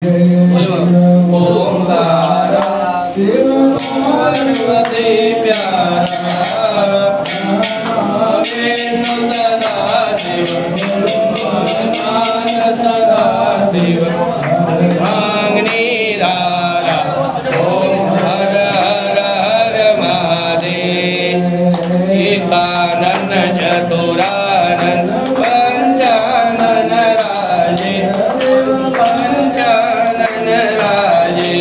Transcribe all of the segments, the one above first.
ओम सारा पार्वती प्यारा विष्णु सदा शिव सदा शिव मांगनी धारा ओम हर हर हर महादेव एकानन चतुरानन पंचानन राजे पंचानन राजे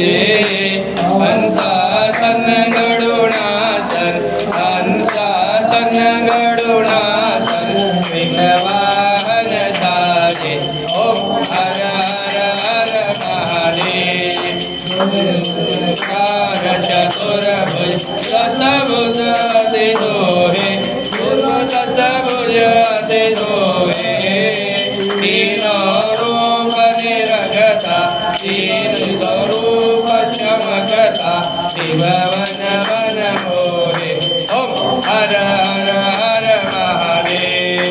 पंचासन गरुणासन पंचासन गरुणासन विघ्नवाहन साजे ओम हर हर हर महादेव चतुर्भुज दशभुज ते दोहे दशभुज ते दोहे तीनों रूप निरगता तीन स्वरूप चमकता शिव वन वन मोहे ओम हर हर हर महादेव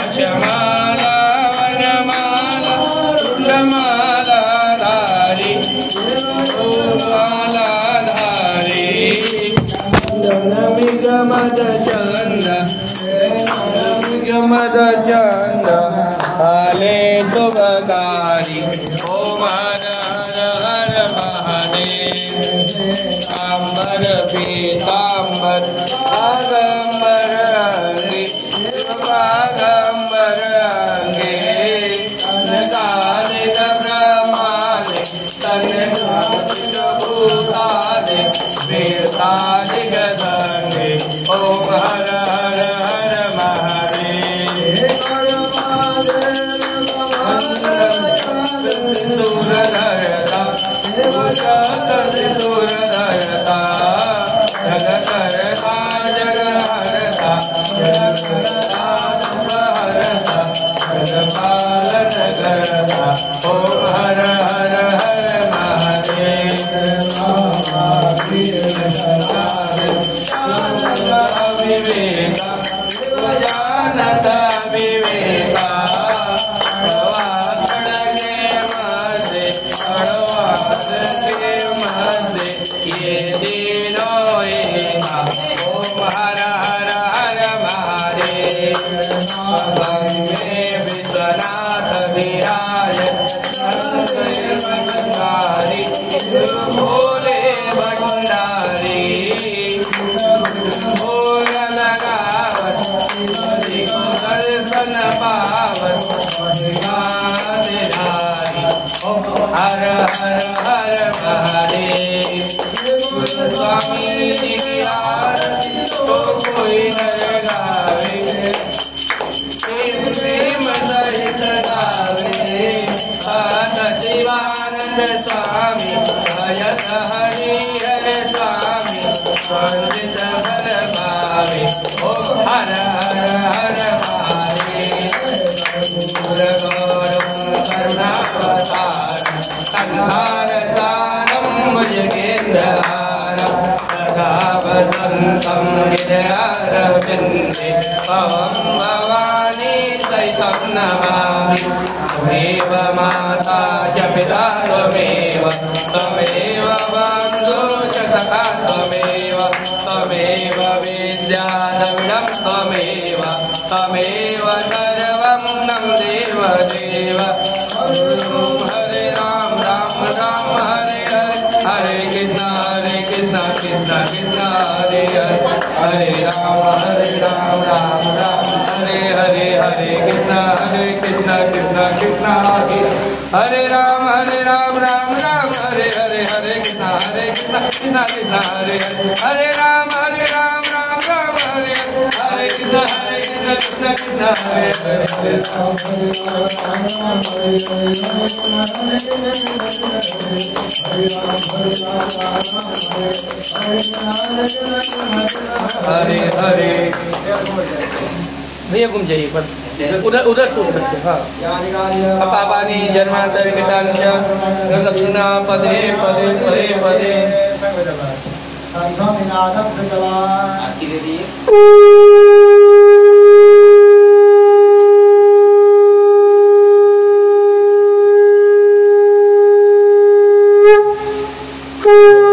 अक्षमाला वनमाला रुद्रमाला धारी माला धारी गमद चंद गमद चंद हाले शुभकारी ओम हर हर हर महादेव अंबर पीतांबर आगंबर अंगे आगंबर अंगे नगाले ब्रह्माले तने भूताले वेदाले गंगे ओम हर हर हर महादेव सूरधरता सूरधरता जग करता जग हरता जग करता हरता जग पालन करता ओम हर हर हर महादेव विवेका जानत विवेका ये तीनों ओम हर हर हर महादेव विश्वनाथ विराज भंडारी भोले भंडारी भोग लगावत दर्शन पावत ओम हर हर हर महादेव स्वामी जी की आरती तो कोई न गावे प्रेम सहित गावे शिवानंद स्वामी भजत हरि हर स्वामी संत फल पावे ओम हर हर हर महादेव गौरव करुणावतार संसार सारम भुजगेन्द्रहारम सदा वसन्तं हृदयारविन्दे भवं भवानी सहितं नमामि त्वमेव माता च पिता त्वमेव त्वमेव बन्धु च सखा त्वमेव त्वमेव विद्याधविनं त्वमेव त्वमेव सर्वं नं देव देव हरे राम राम राम हरे हरे कृष्ण कृष्ण कृष्ण हरे हरे राम राम राम हरे हरे हरे कृष्ण कृष्ण कृष्ण हरे राम राम राम हरे हरे हरे कृष्ण कृष्ण कृष्ण हरे हरे राम राम राम हरे हरे कृष्ण कृष्ण कृष्ण हरे हरे हरे भैया घूम जाइए पर उधर उधर से हाँ पापानी जन्मांतर कृतांश दक्षिणा पदे पदे पदे पदे Thank you.